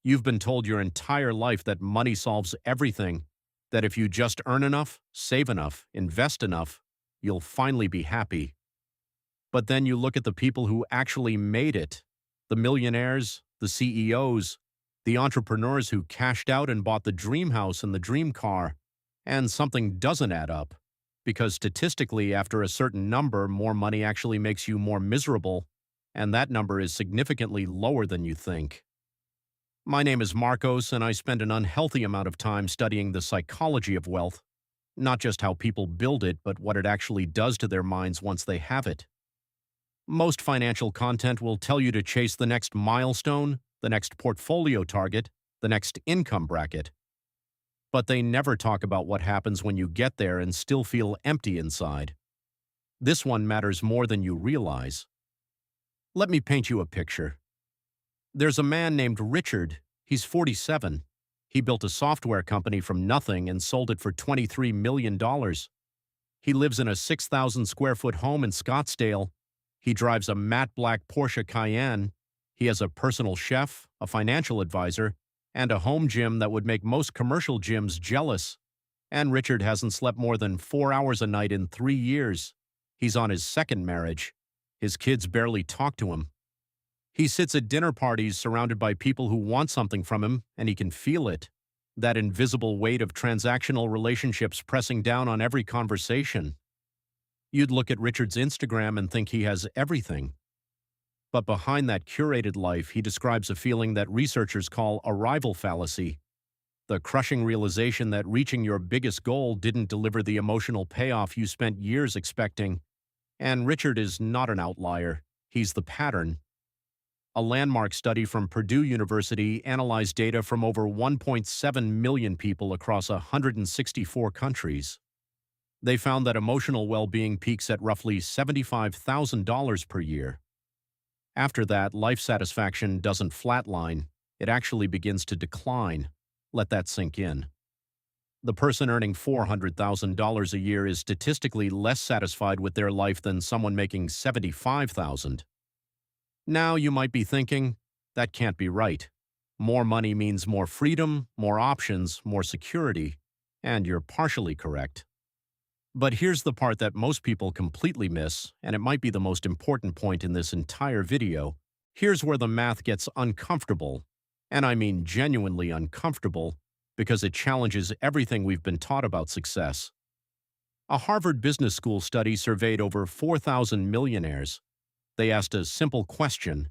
You've been told your entire life that money solves everything, that if you just earn enough, save enough, invest enough, you'll finally be happy. But then you look at the people who actually made it, the millionaires, the CEOs, the entrepreneurs who cashed out and bought the dream house and the dream car, and something doesn't add up. Because statistically, after a certain number, more money actually makes you more miserable, and that number is significantly lower than you think. My name is Marcos, and I spend an unhealthy amount of time studying the psychology of wealth, not just how people build it, but what it actually does to their minds once they have it. Most financial content will tell you to chase the next milestone, the next portfolio target, the next income bracket. But they never talk about what happens when you get there and still feel empty inside. This one matters more than you realize. Let me paint you a picture. There's a man named Richard. He's 47. He built a software company from nothing and sold it for $23 million. He lives in a 6,000 square foot home in Scottsdale. He drives a matte black Porsche Cayenne. He has a personal chef, a financial advisor, and a home gym that would make most commercial gyms jealous. And Richard hasn't slept more than 4 hours a night in 3 years. He's on his second marriage. His kids barely talk to him. He sits at dinner parties surrounded by people who want something from him, and he can feel it. That invisible weight of transactional relationships pressing down on every conversation. You'd look at Richard's Instagram and think he has everything. But behind that curated life, he describes a feeling that researchers call arrival fallacy. The crushing realization that reaching your biggest goal didn't deliver the emotional payoff you spent years expecting. And Richard is not an outlier. He's the pattern. A landmark study from Purdue University analyzed data from over 1.7 million people across 164 countries. They found that emotional well-being peaks at roughly $75,000 per year. After that, life satisfaction doesn't flatline, it actually begins to decline. Let that sink in. The person earning $400,000 a year is statistically less satisfied with their life than someone making $75,000. Now you might be thinking, that can't be right. More money means more freedom, more options, more security, and you're partially correct. But here's the part that most people completely miss, and it might be the most important point in this entire video. Here's where the math gets uncomfortable, and I mean genuinely uncomfortable, because it challenges everything we've been taught about success. A Harvard Business School study surveyed over 4,000 millionaires. They asked a simple question: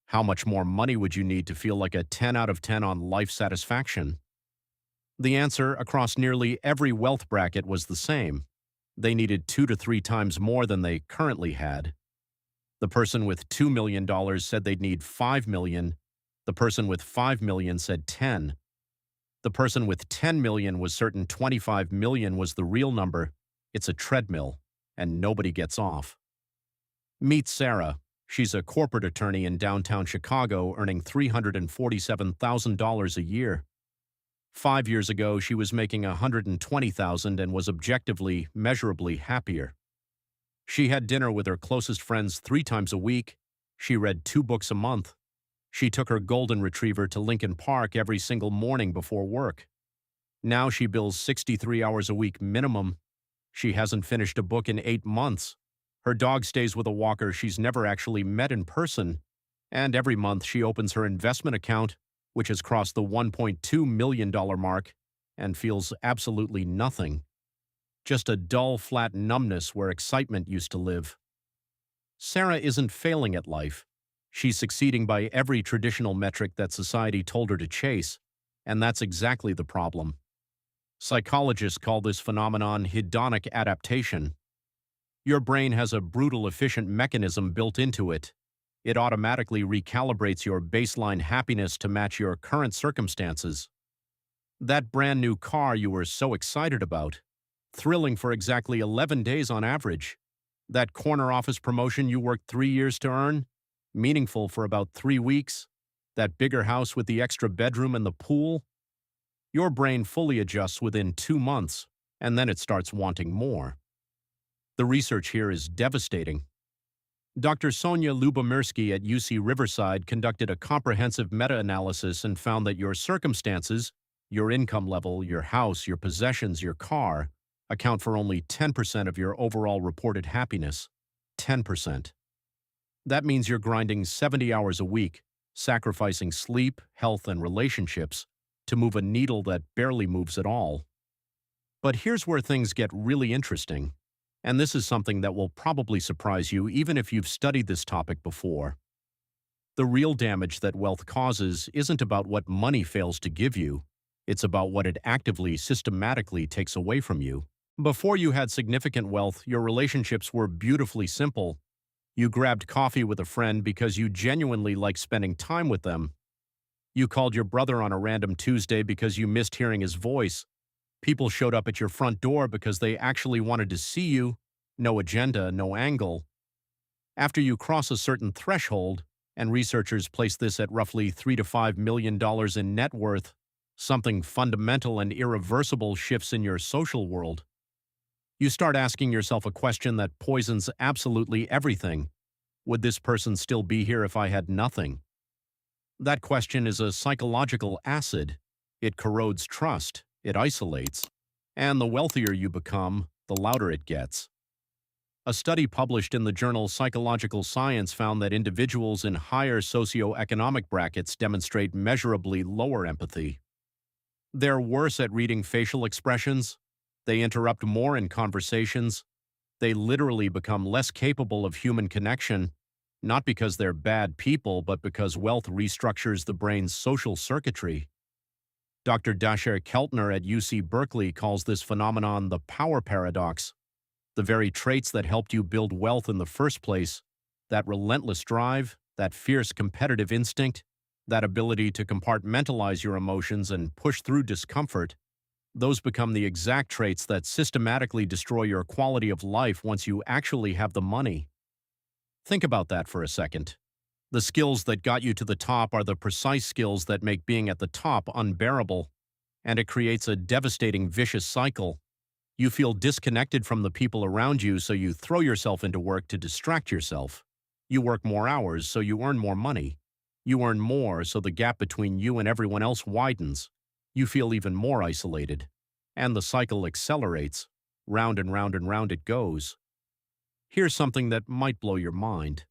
how much more money would you need to feel like a 10 out of 10 on life satisfaction? The answer across nearly every wealth bracket was the same. They needed 2 to 3 times more than they currently had. The person with $2 million said they'd need $5 million. The person with $5 million said 10. The person with 10 million was certain 25 million was the real number. It's a treadmill, and nobody gets off. Meet Sarah. She's a corporate attorney in downtown Chicago earning $347,000 a year. 5 years ago, she was making $120,000 and was objectively, measurably happier. She had dinner with her closest friends 3 times a week. She read 2 books a month. She took her golden retriever to Lincoln Park every single morning before work. Now she bills 63 hours a week minimum. She hasn't finished a book in 8 months. Her dog stays with a walker she's never actually met in person. And every month she opens her investment account, which has crossed the $1.2 million mark, and feels absolutely nothing. Just a dull, flat numbness where excitement used to live. Sarah isn't failing at life. She's succeeding by every traditional metric that society told her to chase, and that's exactly the problem. Psychologists call this phenomenon hedonic adaptation. Your brain has a brutal, efficient mechanism built into it. It automatically recalibrates your baseline happiness to match your current circumstances. That brand new car you were so excited about, thrilling for exactly 11 days on average. That corner office promotion you worked 3 years to earn, meaningful for about 3 weeks. That bigger house with the extra bedroom and the pool. Your brain fully adjusts within 2 months, and then it starts wanting more. The research here is devastating. Dr. Sonia Lubomirsky at UC Riverside conducted a comprehensive meta-analysis and found that your circumstances, your income level, your house, your possessions, your car, account for only 10% of your overall reported happiness. 10%. That means you're grinding 70 hours a week, sacrificing sleep, health, and relationships to move a needle that barely moves at all. But here's where things get really interesting, and this is something that will probably surprise you even if you've studied this topic before. The real damage that wealth causes isn't about what money fails to give you, it's about what it actively, systematically takes away from you. Before you had significant wealth, your relationships were beautifully simple. You grabbed coffee with a friend because you genuinely liked spending time with them. You called your brother on a random Tuesday because you missed hearing his voice. People showed up at your front door because they actually wanted to see you. No agenda, no angle. After you cross a certain threshold, and researchers place this at roughly $3 to $5 million in net worth, something fundamental and irreversible shifts in your social world. You start asking yourself a question that poisons absolutely everything. Would this person still be here if I had nothing? That question is a psychological acid. It corrodes trust, it isolates, and the wealthier you become, the louder it gets. A study published in the journal Psychological Science found that individuals in higher socioeconomic brackets demonstrate measurably lower empathy. They're worse at reading facial expressions. They interrupt more in conversations. They literally become less capable of human connection, not because they're bad people, but because wealth restructures the brain's social circuitry. Dr. Dasher Keltner at UC Berkeley calls this phenomenon the power paradox. The very traits that helped you build wealth in the first place, that relentless drive, that fierce competitive instinct, that ability to compartmentalize your emotions and push through discomfort, those become the exact traits that systematically destroy your quality of life once you actually have the money. Think about that for a second. The skills that got you to the top are the precise skills that make being at the top unbearable, and it creates a devastating vicious cycle. You feel disconnected from the people around you, so you throw yourself into work to distract yourself. You work more hours, so you earn more money. You earn more, so the gap between you and everyone else widens. You feel even more isolated. And the cycle accelerates. Round and round and round it goes. Here's something that might blow your mind.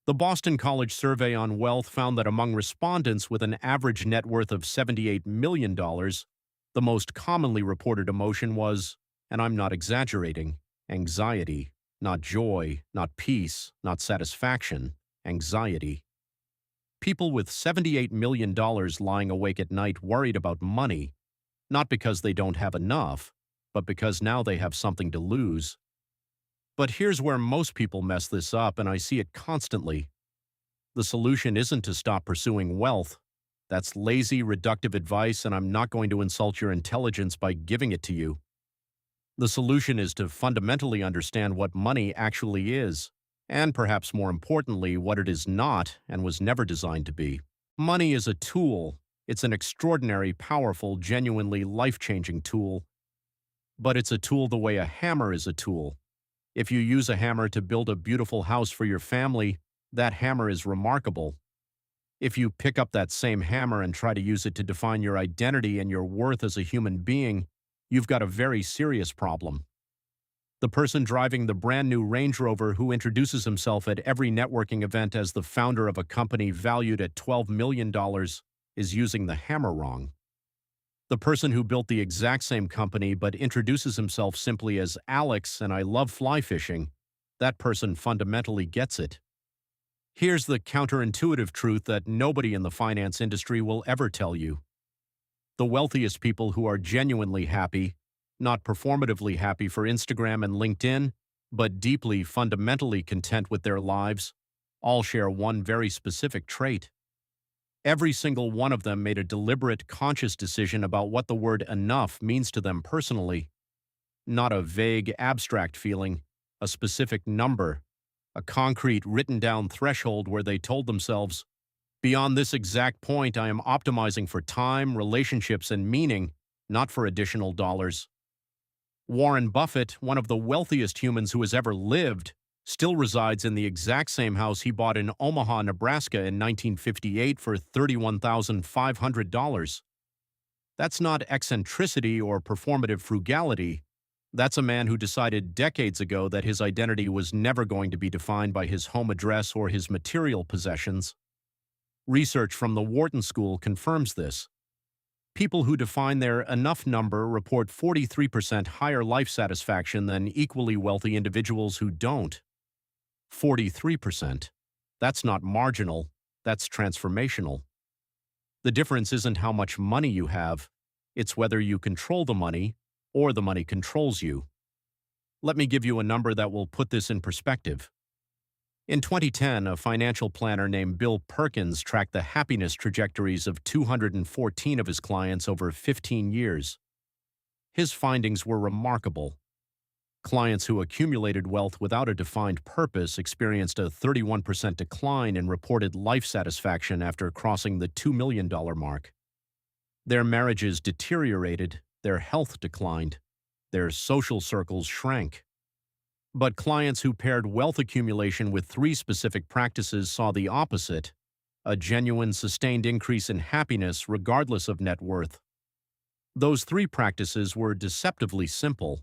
The Boston College Survey on Wealth found that among respondents with an average net worth of $78 million, the most commonly reported emotion was, and I'm not exaggerating, anxiety, not joy, not peace, not satisfaction, anxiety. People with $78 million lying awake at night worried about money, not because they don't have enough, but because now they have something to lose. But here's where most people mess this up, and I see it constantly. The solution isn't to stop pursuing wealth. That's lazy, reductive advice, and I'm not going to insult your intelligence by giving it to you. The solution is to fundamentally understand what money actually is, and perhaps more importantly, what it is not and was never designed to be. Money is a tool. It's an extraordinary, powerful, genuinely life-changing tool. But it's a tool the way a hammer is a tool. If you use a hammer to build a beautiful house for your family, that hammer is remarkable. If you pick up that same hammer and try to use it to define your identity and your worth as a human being, you've got a very serious problem. The person driving the brand new Range Rover who introduces himself at every networking event as the founder of a company valued at $12 million is using the hammer wrong. The person who built the exact same company but introduces himself simply as Alex and I love fly fishing, that person fundamentally gets it. Here's the counterintuitive truth that nobody in the finance industry will ever tell you. The wealthiest people who are genuinely happy, not performatively happy for Instagram and LinkedIn, but deeply, fundamentally content with their lives, all share one very specific trait. Every single one of them made a deliberate, conscious decision about what the word enough means to them personally. Not a vague, abstract feeling, a specific number, a concrete, written-down threshold where they told themselves, beyond this exact point, I am optimizing for time, relationships, and meaning, not for additional dollars. Warren Buffett, one of the wealthiest humans who has ever lived, still resides in the exact same house he bought in Omaha, Nebraska in 1958 for $31,500. That's not eccentricity or performative frugality. That's a man who decided decades ago that his identity was never going to be defined by his home address or his material possessions. Research from the Wharton School confirms this. People who define their enough number report 43% higher life satisfaction than equally wealthy individuals who don't. 43%. That's not marginal, that's transformational. The difference isn't how much money you have, it's whether you control the money or the money controls you. Let me give you a number that will put this in perspective. In 2010, a financial planner named Bill Perkins tracked the happiness trajectories of 214 of his clients over 15 years. His findings were remarkable. Clients who accumulated wealth without a defined purpose experienced a 31% decline in reported life satisfaction after crossing the $2 million mark. Their marriages deteriorated, their health declined, their social circles shrank. But clients who paired wealth accumulation with 3 specific practices saw the opposite: a genuine, sustained increase in happiness regardless of net worth. Those 3 practices were deceptively simple.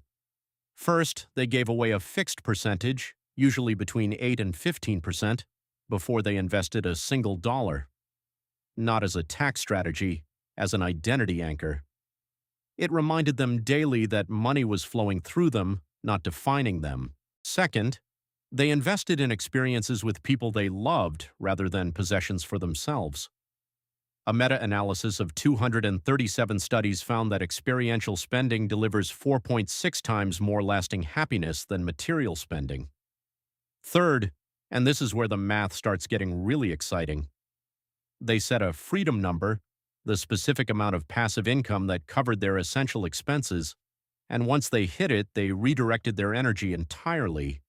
First, they gave away a fixed percentage, usually between 8 and 15%, before they invested a single dollar. Not as a tax strategy, as an identity anchor. It reminded them daily that money was flowing through them, not defining them. Second, they invested in experiences with people they loved rather than possessions for themselves. A meta-analysis of 237 studies found that experiential spending delivers 4.6 times more lasting happiness than material spending. Third, and this is where the math starts getting really exciting, they set a freedom number, the specific amount of passive income that covered their essential expenses, and once they hit it, they redirected their energy entirely.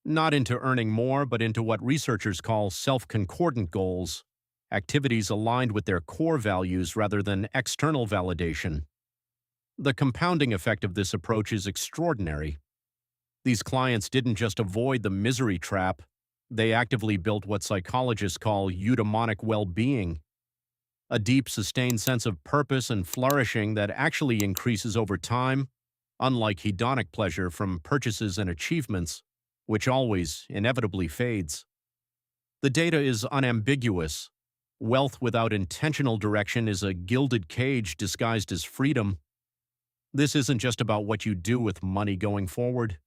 Not into earning more, but into what researchers call self-concordant goals, activities aligned with their core values rather than external validation. The compounding effect of this approach is extraordinary. These clients didn't just avoid the misery trap, they actively built what psychologists call eudaimonic well-being, a deep, sustained sense of purpose and flourishing that actually increases over time, unlike hedonic pleasure from purchases and achievements, which always, inevitably fades. The data is unambiguous. Wealth without intentional direction is a gilded cage disguised as freedom. This isn't just about what you do with money going forward.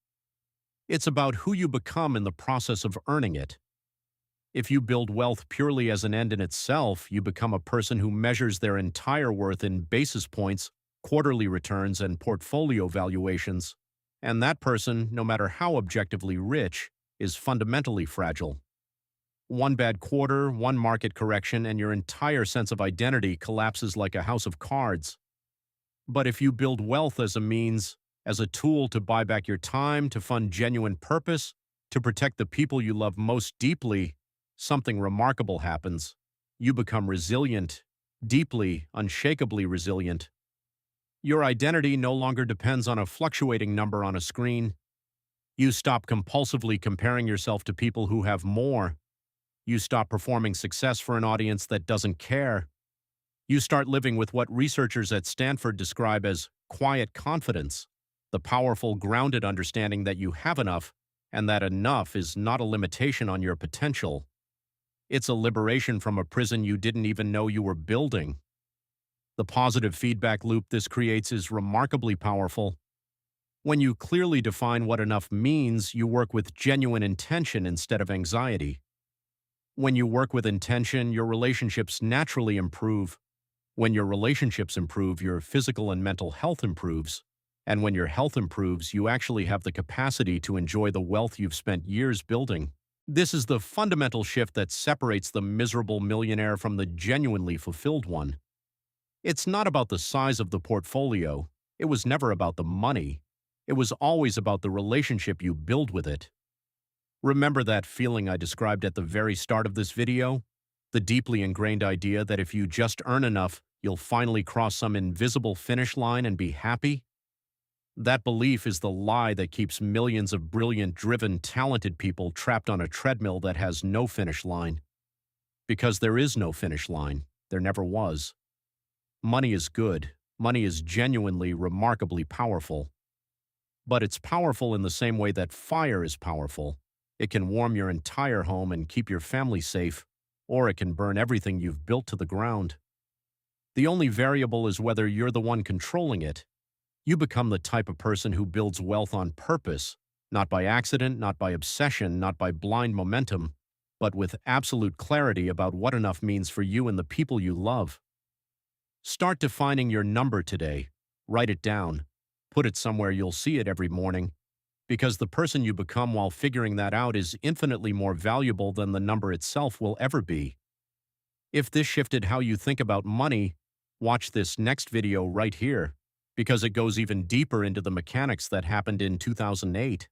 It's about who you become in the process of earning it. If you build wealth purely as an end in itself, you become a person who measures their entire worth in basis points, quarterly returns, and portfolio valuations. And that person, no matter how objectively rich, is fundamentally fragile. One bad quarter, one market correction, and your entire sense of identity collapses like a house of cards. But if you build wealth as a means, as a tool to buy back your time, to fund genuine purpose, to protect the people you love most deeply, something remarkable happens. You become resilient, deeply, unshakably resilient. Your identity no longer depends on a fluctuating number on a screen. You stop compulsively comparing yourself to people who have more. You stop performing success for an audience that doesn't care. You start living with what researchers at Stanford describe as quiet confidence, the powerful, grounded understanding that you have enough, and that enough is not a limitation on your potential. It's a liberation from a prison you didn't even know you were building. The positive feedback loop this creates is remarkably powerful. When you clearly define what enough means, you work with genuine intention instead of anxiety. When you work with intention, your relationships naturally improve. When your relationships improve, your physical and mental health improves. And when your health improves, you actually have the capacity to enjoy the wealth you've spent years building. This is the fundamental shift that separates the miserable millionaire from the genuinely fulfilled one. It's not about the size of the portfolio. It was never about the money. It was always about the relationship you build with it. Remember that feeling I described at the very start of this video? The deeply ingrained idea that if you just earn enough, you'll finally cross some invisible finish line and be happy? That belief is the lie that keeps millions of brilliant, driven, talented people trapped on a treadmill that has no finish line. Because there is no finish line. There never was. Money is good. Money is genuinely, remarkably powerful. But it's powerful in the same way that fire is powerful. It can warm your entire home and keep your family safe, or it can burn everything you've built to the ground. The only variable is whether you're the one controlling it. You become the type of person who builds wealth on purpose, not by accident, not by obsession, not by blind momentum, but with absolute clarity about what enough means for you and the people you love. Start defining your number today. Write it down. Put it somewhere you'll see it every morning, because the person you become while figuring that out is infinitely more valuable than the number itself will ever be. If this shifted how you think about money, watch this next video right here, because it goes even deeper into the mechanics that happened in 2008.